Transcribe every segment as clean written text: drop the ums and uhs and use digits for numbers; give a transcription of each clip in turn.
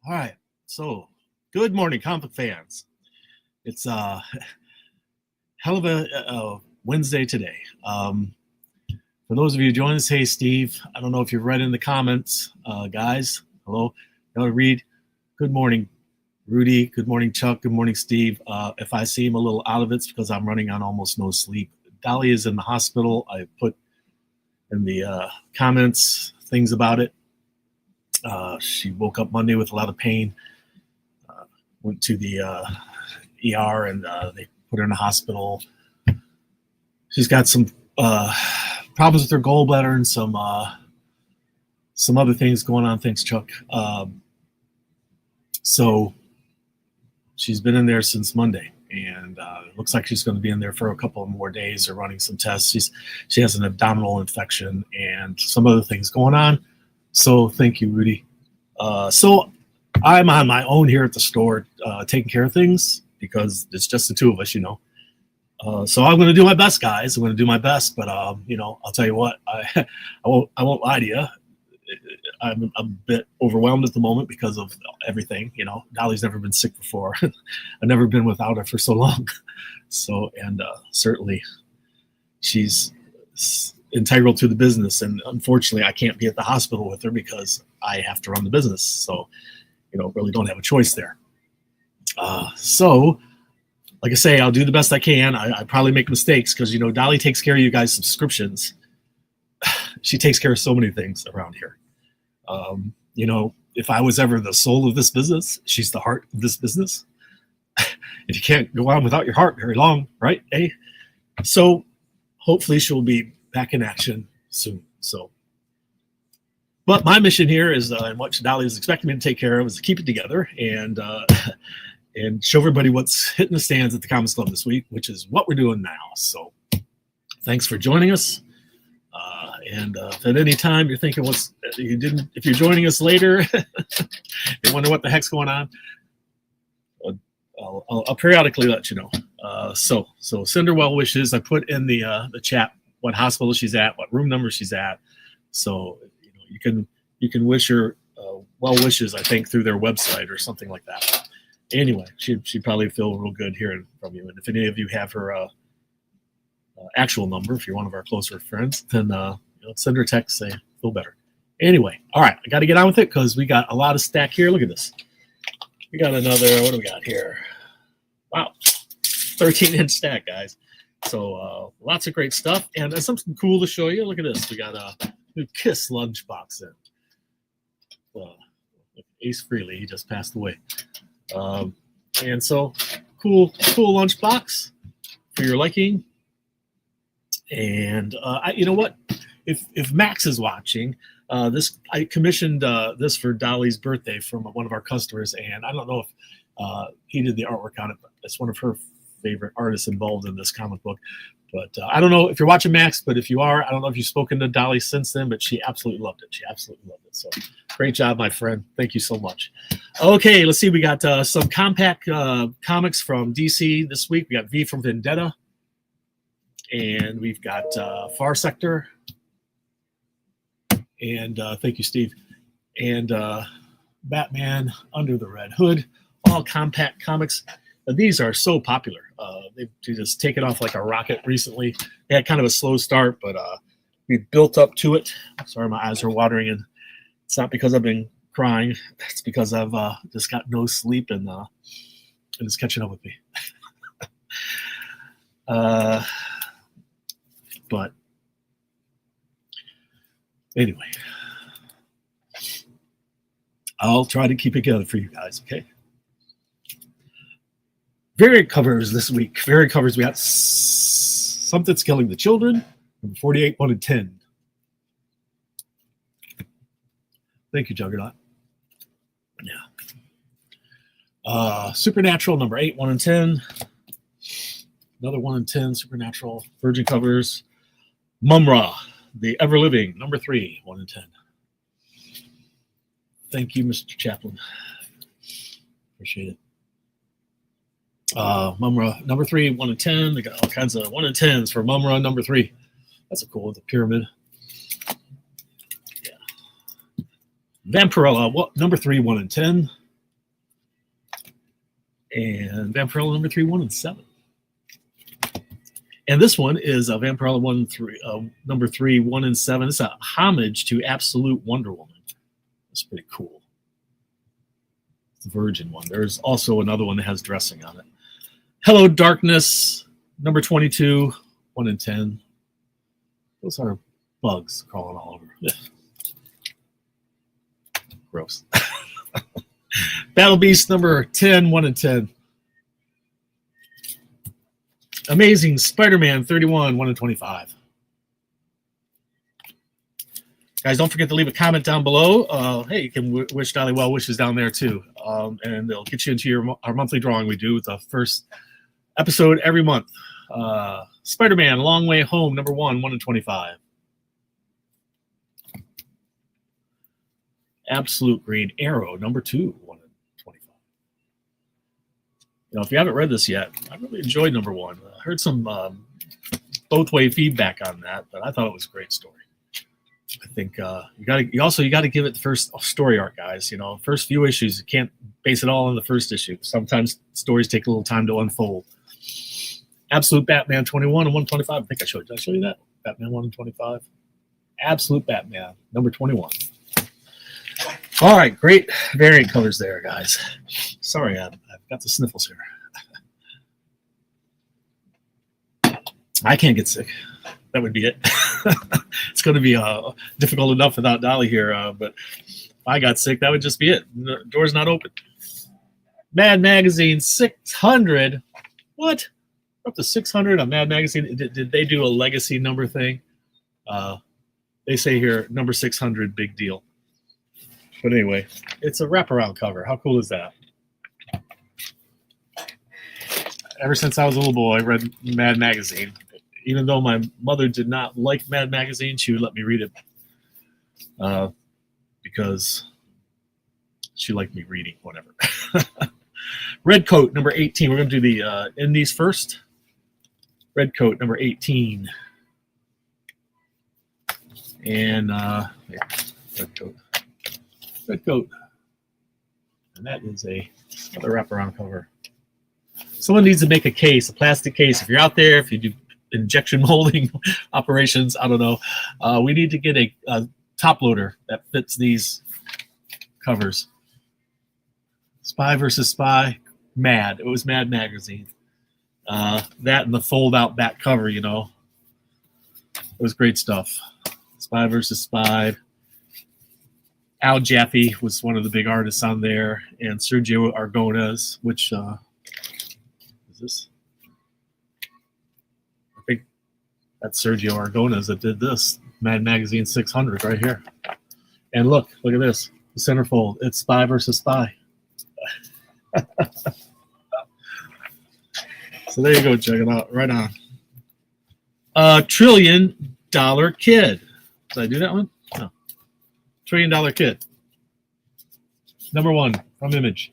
All right. So, good morning, comic fans. It's hell of a Wednesday today. For those of you joining us, hey, Steve. I don't know if you've read in the comments, guys. Hello. Read. Good morning, Rudy. Good morning, Chuck. Good morning, Steve. If I seem a little out of it, it's because I'm running on almost no sleep. Dolly is in the hospital. I put in the comments things about it. She woke up Monday with a lot of pain. Went to the ER and they put her in the hospital. She's got some problems with her gallbladder and some other things going on. Thanks, Chuck. So she's been in there since Monday, and it looks like she's going to be in there for a couple of more days. They're running some tests. She has an abdominal infection and some other things going on. So thank you, Rudy. So I'm on my own here at the store taking care of things because it's just the two of us, So I'm going to do my best, guys. I'm going to do my best, but I'll tell you what, I won't lie to you. I'm a bit overwhelmed at the moment because of everything. Dolly's never been sick before. I've never been without her for so long. So, and certainly she's integral to the business. And unfortunately, I can't be at the hospital with her because I have to run the business. So, really don't have a choice there. So, like I say, I'll do the best I can. I probably make mistakes because, Dolly takes care of you guys' subscriptions. She takes care of so many things around here. If I was ever the soul of this business, she's the heart of this business. And you can't go on without your heart very long, right? Eh? So hopefully she'll be back in action soon. So, but my mission here is, and what Dolly is expecting me to take care of, is to keep it together and show everybody what's hitting the stands at the Comics Club this week, which is what we're doing now. So thanks for joining us. And if at any time you're thinking if you're joining us later, you wonder what the heck's going on, I'll periodically let you know. So send her well wishes. I put in the chat what hospital she's at, what room number she's at. So you can wish her well wishes, I think, through their website or something like that. Anyway, she'd probably feel real good hearing from you. And if any of you have her actual number, if you're one of our closer friends, then send her a text, say feel better. Anyway, all right, I got to get on with it because we got a lot of stack here. Look at this. We got another, what do we got here? Wow, 13-inch stack, guys. So lots of great stuff. And there's something cool to show you. Look at this. We got a new Kiss lunchbox in. Ace Frehley, he just passed away. And so cool lunchbox for your liking. And you know what? If Max is watching, I commissioned this for Dolly's birthday from one of our customers, and I don't know if he did the artwork on it, but it's one of her favorite artists involved in this comic book. But I don't know if you're watching, Max, but if you are, I don't know if you've spoken to Dolly since then, but she absolutely loved it. So great job, my friend. Thank you so much. Okay, let's see. We got some compact comics from DC this week. We got V from Vendetta. And we've got Far Sector. And thank you, Steve. And Batman Under the Red Hood. All compact comics. These are so popular. They've just taken off like a rocket recently. They had kind of a slow start, but we built up to it. Sorry, my eyes are watering, and it's not because I've been crying. It's because I've just got no sleep, and it's catching up with me. But anyway, I'll try to keep it together for you guys, okay? Variant covers this week. Variant covers, we got Something's Killing the Children, number 48, 1 and 10. Thank you, Juggernaut. Yeah. Supernatural, number 8, 1 and 10. Another 1 and 10, Supernatural. Virgin covers. Mumra, The Ever Living, number 3, 1 and 10. Thank you, Mr. Chaplin. Appreciate it. Mumra, number 3, 1 and 10. They got all kinds of 1 and 10s for Mumra, number 3. That's a cool, the pyramid. Yeah. Vampirella, number 3, 1 and 10. Vampirella number 3, 1 and 7. And this one is a Vampirella number 3, 1 and 7. It's a homage to Absolute Wonder Woman. It's pretty cool. It's the Virgin one. There's also another one that has dressing on it. Hello Darkness, number 22, 1 and 10. Those are bugs crawling all over. Gross. Battle Beast number 10, 1 and 10. Amazing Spider-Man 31, 1 and 25. Guys, don't forget to leave a comment down below. Hey, you can wish Dolly well wishes down there too. And they'll get you into our monthly drawing we do with the first episode every month. Spider-Man Long Way Home, number 1, 1 and 25. Absolute Green Arrow, number 2, 1 and 25. You know, if you haven't read this yet, I really enjoyed number 1. I heard some both-way feedback on that, but I thought it was a great story. I think you got to give it the first story arc, guys. You know, first few issues, you can't base it all on the first issue. Sometimes stories take a little time to unfold. Absolute Batman 21 and 125. I think I showed you. Did I show you that? Batman 1 and 25. Absolute Batman number 21. All right, great variant colors there, guys. Sorry, I've got the sniffles here. I can't get sick. That would be it. It's going to be difficult enough without Dolly here, but if I got sick, that would just be it. The door's not open. Mad Magazine 600. What? We're up to 600 on Mad Magazine. Did they do a legacy number thing? They say here, number 600, big deal. But anyway, it's a wraparound cover. How cool is that? Ever since I was a little boy, I read Mad Magazine. Even though my mother did not like Mad Magazine, she would let me read it because she liked me reading, whatever. Red Coat, number 18. We're going to do the indies first. Red Coat, number 18. And Red Coat. Red Coat. And that is another wraparound cover. Someone needs to make a case, a plastic case. If you're out there, if you do injection molding operations, I don't know. We need to get a top loader that fits these covers. Spy versus Spy, Mad. It was Mad Magazine. That and the fold-out back cover, you know. It was great stuff. Spy versus Spy. Al Jaffe was one of the big artists on there, and Sergio Aragonés, which is this? I think that's Sergio Aragonés that did this. Mad Magazine 600 right here. And look at this. The centerfold. It's Spy versus Spy. So there you go. Check it out. Right on. $1 Trillion Kid. Did I do that one? No. $1 Trillion Kid. Number 1 from Image.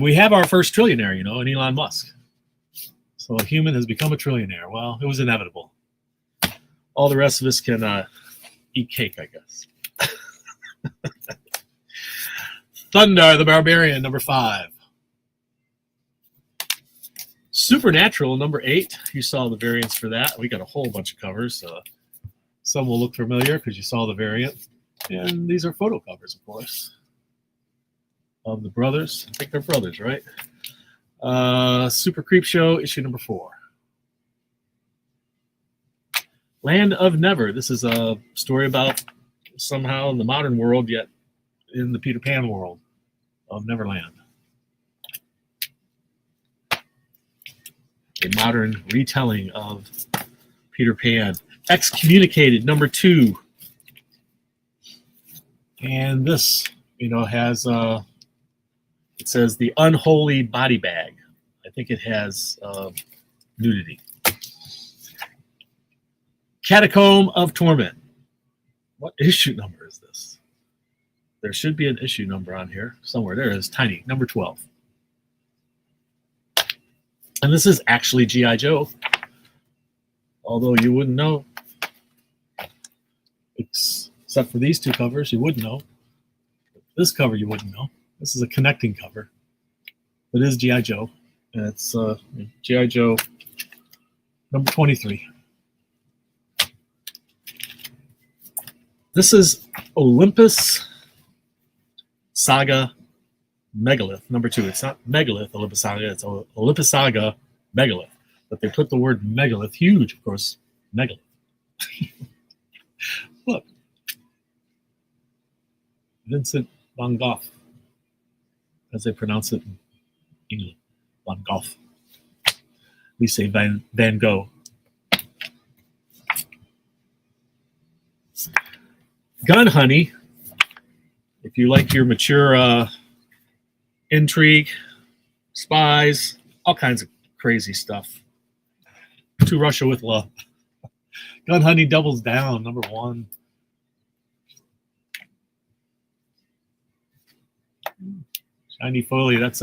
We have our first trillionaire, you know, in Elon Musk. So a human has become a trillionaire. Well, it was inevitable. All the rest of us can eat cake, I guess. Thunder the Barbarian, number 5. Supernatural, number 8. You saw the variants for that. We got a whole bunch of covers. Some will look familiar because you saw the variant. And these are photo covers, of course, of the brothers. I think they're brothers, right? Super Creep Show, issue number 4. Land of Never. This is a story about somehow in the modern world, yet in the Peter Pan world of Neverland. A modern retelling of Peter Pan. Excommunicated, number 2. And this, you know, has, it says the unholy body bag. I think it has nudity. Catacomb of Torment. What issue number is this? There should be an issue number on here somewhere. There is, tiny, number 12. And this is actually G.I. Joe, although you wouldn't know. Except for these 2 covers, you wouldn't know. This cover, you wouldn't know. This is a connecting cover. It is G.I. Joe. And it's G.I. Joe number 23. This is Olympus Saga Megalith number 2. It's not Megalith Olympus Saga. It's Olympus Saga Megalith. But they put the word Megalith, huge, of course, Megalith. Look. Vincent van Gogh, as they pronounce it in England. Van Gogh. We say Van Gogh. Gun Honey, if you like your mature intrigue, spies, all kinds of crazy stuff. To Russia with Love. Gun Honey doubles down, number 1. Shiny Foley, that's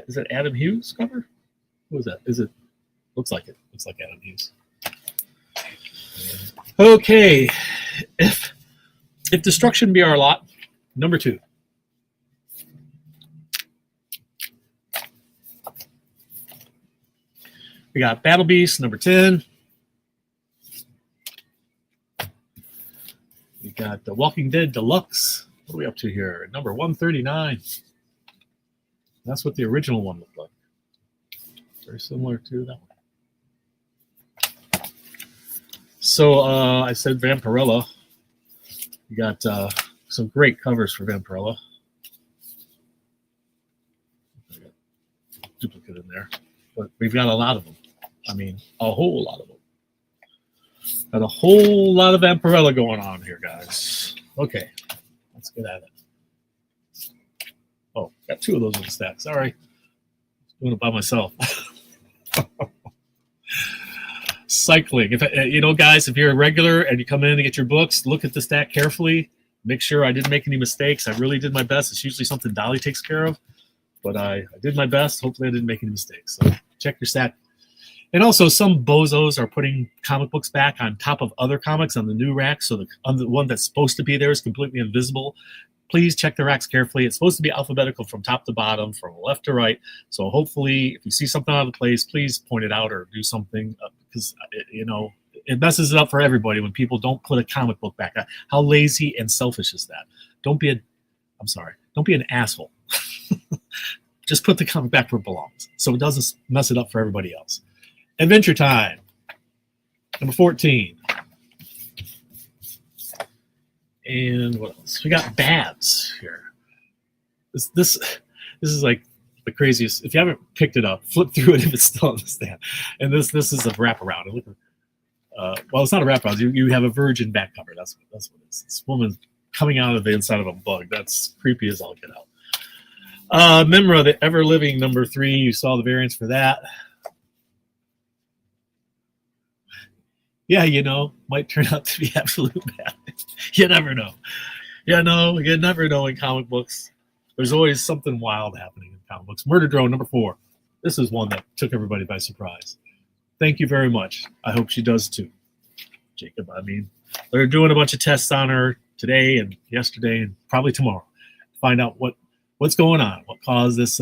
is it Adam Hughes cover? What is that? Is it? Looks like it. Looks like Adam Hughes. Okay. If Destruction Be Our Lot, number 2. We got Battle Beast, number 10. We got The Walking Dead Deluxe. What are we up to here? Number 139. That's what the original one looked like. Very similar to that one. So I said Vampirella. We got some great covers for Vampirella. I got a duplicate in there. But we've got a lot of them. I mean, a whole lot of them. Got a whole lot of Vampirella going on here, guys. Okay, let's get at it. Oh, got 2 of those in the stack. Sorry. Doing it by myself. Cycling. If guys, if you're a regular and you come in to get your books, look at the stack carefully. Make sure I didn't make any mistakes. I really did my best. It's usually something Dolly takes care of, but I did my best. Hopefully I didn't make any mistakes. So check your stack. And also, some bozos are putting comic books back on top of other comics on the new rack, so the one that's supposed to be there is completely invisible. Please check the racks carefully. It's supposed to be alphabetical from top to bottom, from left to right. So hopefully, if you see something out of place, please point it out or do something, because it messes it up for everybody when people don't put a comic book back. How lazy and selfish is that? Don't be an asshole. Just put the comic back where it belongs, so it doesn't mess it up for everybody else. Adventure Time, number 14. And what else? We got Babs here. This is like the craziest. If you haven't picked it up, flip through it if it's still on the stand. And this is a wraparound. Well, it's not a wraparound. You have a virgin back cover. That's what it is. This woman coming out of the inside of a bug. That's creepy as all get out. Memra, the Ever Living, number 3. You saw the variants for that. Yeah, might turn out to be absolute bad. You never know. You never know in comic books. There's always something wild happening in comic books. Murder Drone, number 4. This is one that took everybody by surprise. Thank you very much. I hope she does too, Jacob. I mean, they're doing a bunch of tests on her today and yesterday and probably tomorrow to find out what's going on, what caused this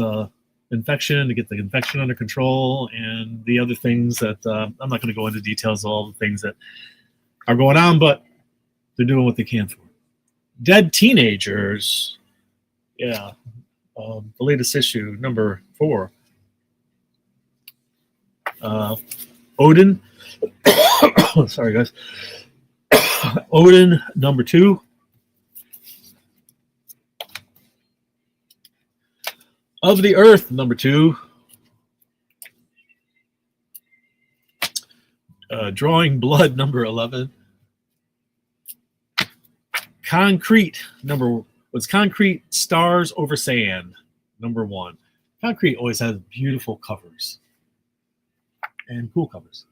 infection, to get the infection under control, and the other things that I'm not going to go into details of all the things that are going on, but they're doing what they can for. Dead Teenagers, the latest issue, number 4. Odin, sorry guys, Odin, number 2. Of the Earth, number 2. Drawing Blood, number 11. Concrete, Concrete Stars Over Sand, number 1. Concrete always has beautiful covers and cool covers.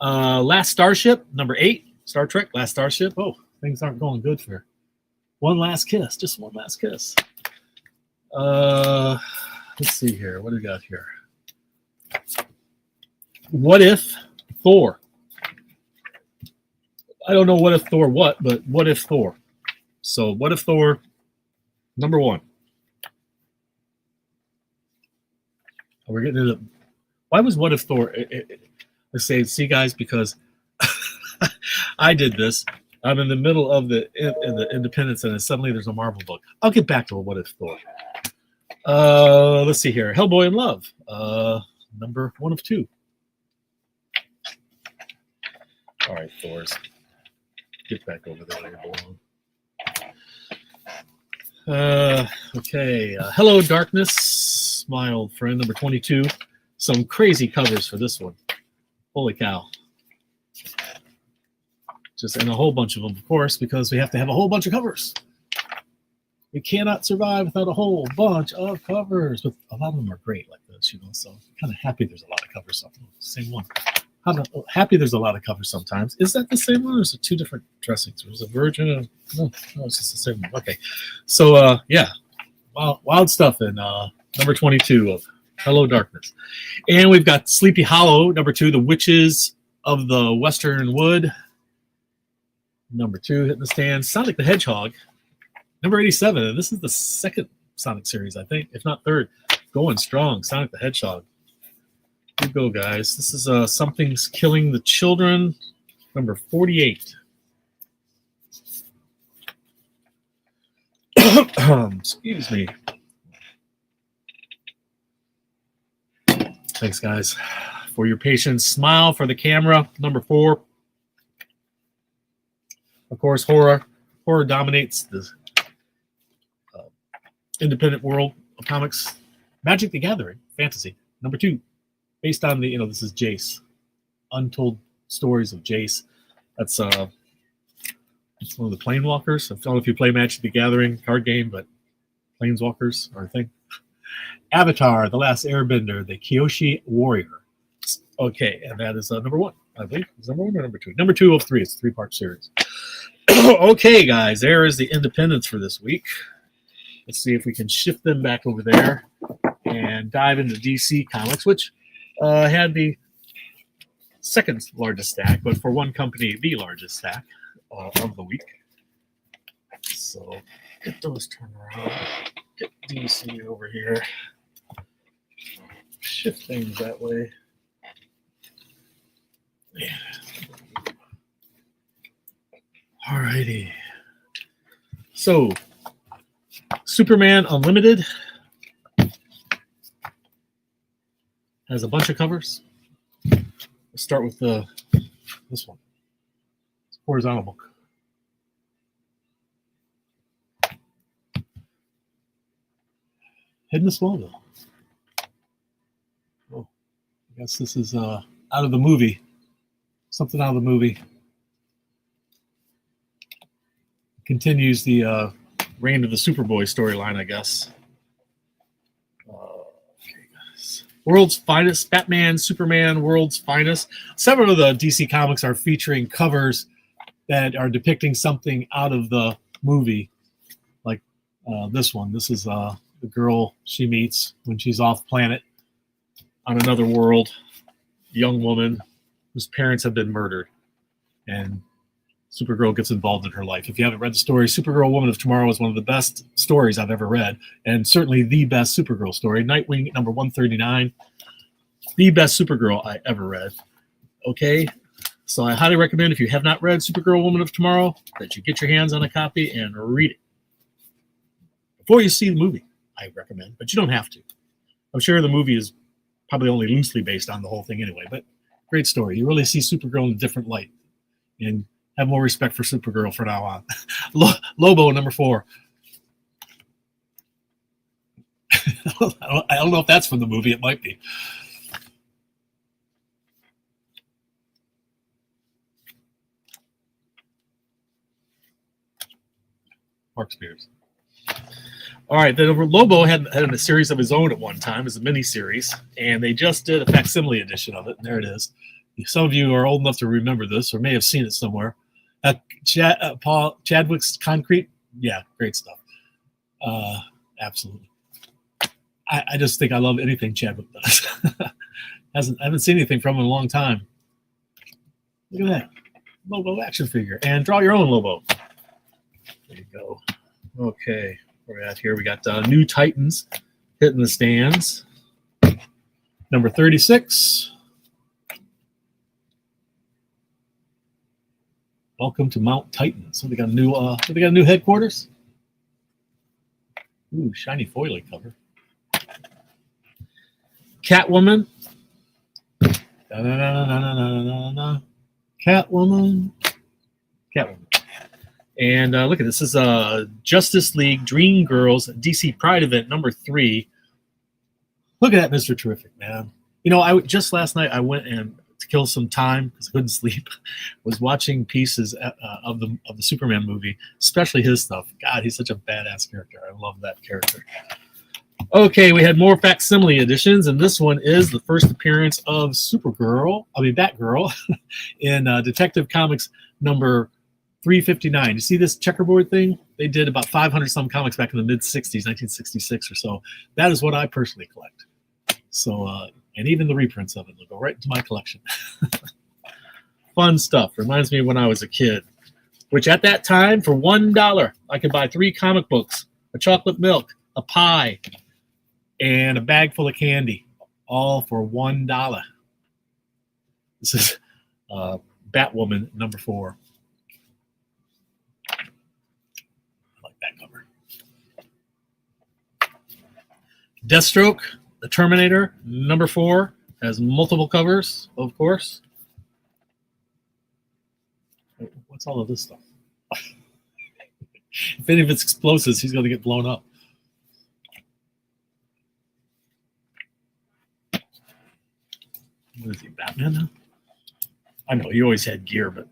Last Starship, number 8. Star Trek, Last Starship. Oh, things aren't going good for One Last Kiss. Just One Last Kiss. Let's see here. What do we got here? What If Thor? I don't know what if Thor what, but what if Thor? So what if Thor, number 1. We're getting into why was What If Thor? Let's say, see, guys, because I did this. I'm in the middle of the Independence, and then suddenly there's a Marvel book. I'll get back to What If Thor. Let's see here. Hellboy in Love, number 1 of 2. All right, Thors. Get back over there where you belong. Okay. Hello, Darkness, my old friend, number 22. Some crazy covers for this one. Holy cow. Just and a whole bunch of them, of course, because we have to have a whole bunch of covers. We cannot survive without a whole bunch of covers. But a lot of them are great like this, you know. So I'm kind of happy there's a lot of covers. Same one. Happy there's a lot of covers sometimes. Is that the same one, or is it 2 different dressings? There's a Virgin. No, it's just the same one. Okay. So yeah, wild stuff in number 22 of Hello Darkness, and we've got Sleepy Hollow number 2, The Witches of the Western Wood. Number 2 hitting the stand. Sonic the Hedgehog, number 87. And this is the second Sonic series, I think, if not third. Going strong. Sonic the Hedgehog. Here we go, guys. This is Something's Killing the Children, number 48. Excuse me. Thanks, guys, for your patience. Smile for the camera, number 4. Of course, horror dominates the independent world of comics. Magic the Gathering, fantasy, number 2. Based on the, this is Jace. Untold Stories of Jace. That's it's one of the Planewalkers. I don't know if you play Magic the Gathering card game, but Planeswalkers are a thing. Avatar, The Last Airbender, the Kyoshi Warrior. Okay, and that is number 1, I believe. Is number 1 or number 2? Number 2 of 3. It's a 3-part series. Okay, guys, there is the Independence for this week. Let's see if we can shift them back over there and dive into DC Comics, which had the second largest stack, but for one company, the largest stack of the week. So get those turned around. Get DC over here. Shift things that way. Yeah. Alrighty. So, Superman Unlimited has a bunch of covers. Let's start with this one. It's a horizontal book. Hidden Smallville. Oh, I guess this is out of the movie. Something out of the movie. Continues the Reign of the Superboy storyline, I guess. Okay, guys. World's Finest, Batman, Superman, World's Finest. Several of the DC comics are featuring covers that are depicting something out of the movie, like this one. This is the girl she meets when she's off planet on another world, a young woman whose parents have been murdered, and Supergirl gets involved in her life. If you haven't read the story, Supergirl Woman of Tomorrow is one of the best stories I've ever read, and certainly the best Supergirl story. Nightwing, number 139, the best Supergirl I ever read. Okay, so I highly recommend, if you have not read Supergirl Woman of Tomorrow, that you get your hands on a copy and read it. Before you see the movie, I recommend, but you don't have to. I'm sure the movie is probably only loosely based on the whole thing anyway, but great story. You really see Supergirl in a different light, and have more respect for Supergirl from now on. Lobo, number 4. I don't know if that's from the movie. It might be. Mark Spears. All right, then Lobo had a series of his own at one time as a mini-series, and they just did a facsimile edition of it, and there it is. Some of you are old enough to remember this or may have seen it somewhere. Chadwick's Concrete, yeah, great stuff. Absolutely. I just think I love anything Chadwick does. I haven't seen anything from him in a long time. Look at that. Lobo action figure. And draw your own Lobo. There you go. Okay, where we're at here. We got New Titans hitting the stands. number 36. Welcome to Mount Titan. So they got a new headquarters. Ooh, shiny foily cover. Catwoman. Catwoman. And look at this. This is Justice League Dream Girls DC Pride event number 3. Look at that, Mr. Terrific, man. You know, just last night I went and to kill some time because I couldn't sleep. Was watching pieces of the Superman movie, especially his stuff. God, he's such a badass character. I love that character. Okay, we had more facsimile editions, and this one is the first appearance of Batgirl, in Detective Comics number 359. You see this checkerboard thing? They did about 500 some comics back in the mid-60s, 1966 or so. That is what I personally collect. So, and even the reprints of it will go right into my collection. Fun stuff. Reminds me of when I was a kid, which at that time, for $1, I could buy 3 comic books, a chocolate milk, a pie, and a bag full of candy, all for $1. This is Batwoman number 4. I like that cover. Deathstroke, the Terminator number 4, has multiple covers, of course. What's all of this stuff? If any of it's explosives, he's going to get blown up. What is he, Batman now? I know he always had gear, but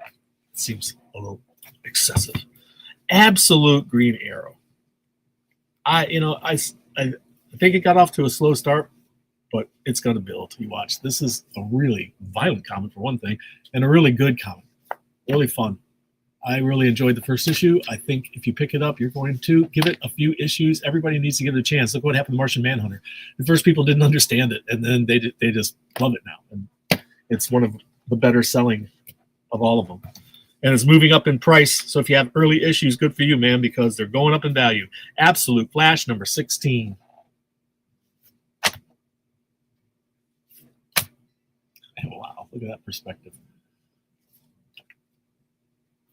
it seems a little excessive. Absolute Green Arrow. I think it got off to a slow start, but it's going to build. You watch. This is a really violent comic for one thing, and a really good comic. Really fun. I really enjoyed the first issue. I think if you pick it up, you're going to give it a few issues. Everybody needs to give it a chance. Look what happened to Martian Manhunter. The first people didn't understand it, and then they just love it now. And it's one of the better selling of all of them. And it's moving up in price. So if you have early issues, good for you, man, because they're going up in value. Absolute Flash number 16. Wow, look at that perspective.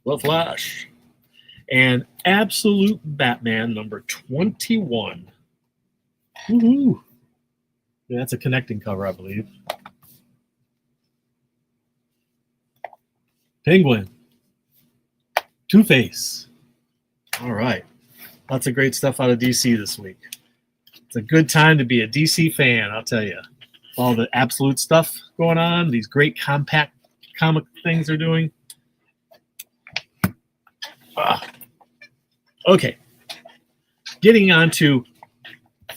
The Flash. And Absolute Batman number 21. Woohoo! Yeah, that's a connecting cover, I believe. Penguin. Two-Face. All right. Lots of great stuff out of DC this week. It's a good time to be a DC fan, I'll tell you. All the Absolute stuff going on, these great compact comic things they're doing. Okay. Getting on to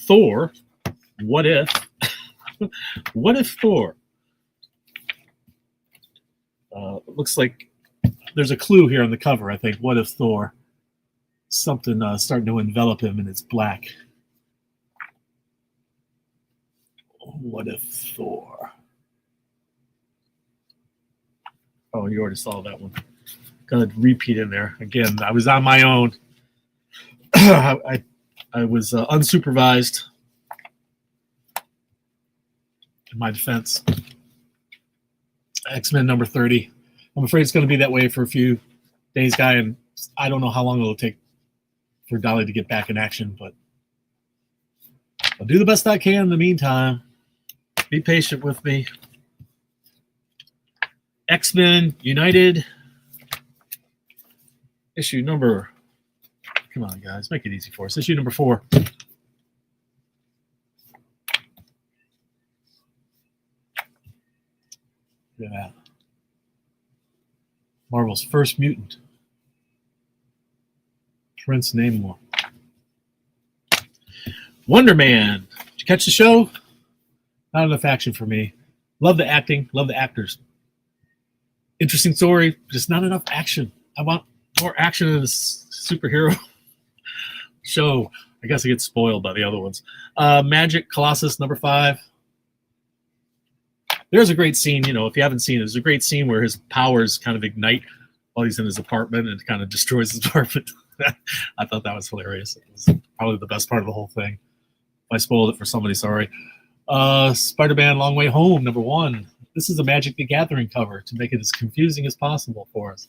Thor. What if? What if Thor? Looks like there's a clue here on the cover, I think. What if Thor? Something starting to envelop him and it's black. What if Thor? Oh, you already saw that one. Gonna repeat in there again. I was on my own. I was unsupervised. In my defense, X-Men number 30. I'm afraid it's going to be that way for a few days, Guy, and I don't know how long it'll take for Dolly to get back in action, but I'll do the best I can in the meantime. Be patient with me. X-Men United. Issue number, come on, guys, make it easy for us. Issue number 4. Look at that. Marvel's first mutant. Prince Namor. Wonder Man. Did you catch the show? Not enough action for me. Love the acting, love the actors. Interesting story, just not enough action. I want more action in this superhero show. I guess I get spoiled by the other ones. Magic Colossus number 5. There's a great scene, if you haven't seen it, there's a great scene where his powers kind of ignite while he's in his apartment and kind of destroys his apartment. I thought that was hilarious. It was probably the best part of the whole thing. If I spoiled it for somebody, sorry. Spider-Man Long Way Home, #1. This is a Magic the Gathering cover to make it as confusing as possible for us.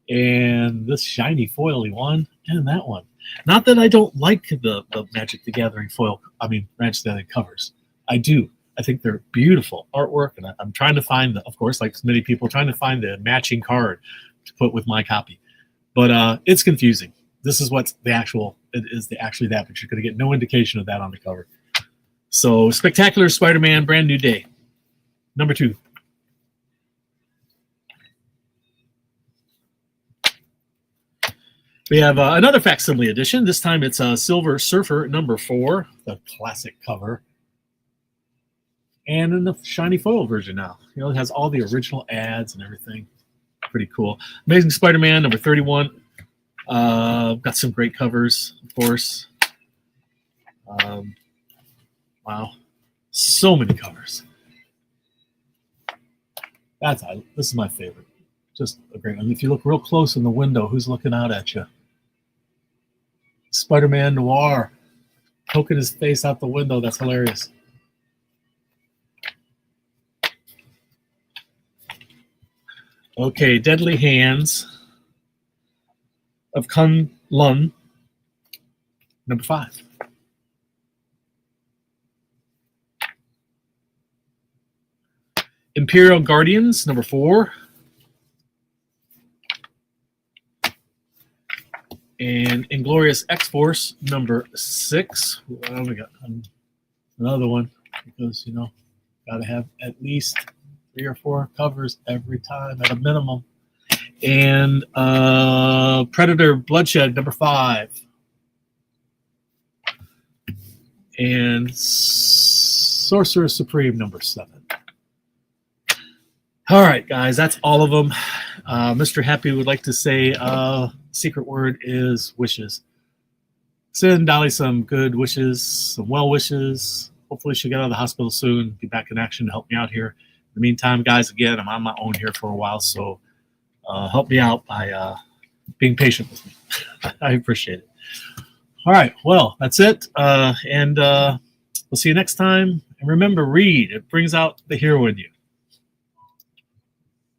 And this shiny foily one, and that one. Not that I don't like the Magic the Gathering Magic the Gathering covers. I do. I think they're beautiful artwork, and I'm trying to find, of course, like many people, trying to find the matching card to put with my copy. But it's confusing. This is what's the actual, it is actually that, but you're going to get no indication of that on the cover. So, Spectacular Spider-Man, Brand New Day, #2. We have another facsimile edition. This time it's Silver Surfer #4, the classic cover. And in the shiny foil version now. You know, it has all the original ads and everything. Pretty cool. Amazing Spider-Man #31. Got some great covers, of course. Wow. So many covers. This is my favorite. Just a great one. If you look real close in the window, who's looking out at you? Spider-Man Noir. Poking his face out the window. That's hilarious. Okay, Deadly Hands of Kun Lun, #5. Imperial Guardians, #4. And Inglorious X-Force, #6. Well, we got another one because, you know, got to have at least 3 or 4 covers every time at a minimum. And Predator Bloodshed, #5. And Sorcerer Supreme, #7. All right, guys, that's all of them. Mr. Happy would like to say secret word is wishes. Send Dolly some good wishes, some well wishes. Hopefully she'll get out of the hospital soon, be back in action to help me out here. In the meantime, guys, again, I'm on my own here for a while, so help me out by being patient with me. I appreciate it. All right, well, that's it. And we'll see you next time. And remember, read. It brings out the hero in you.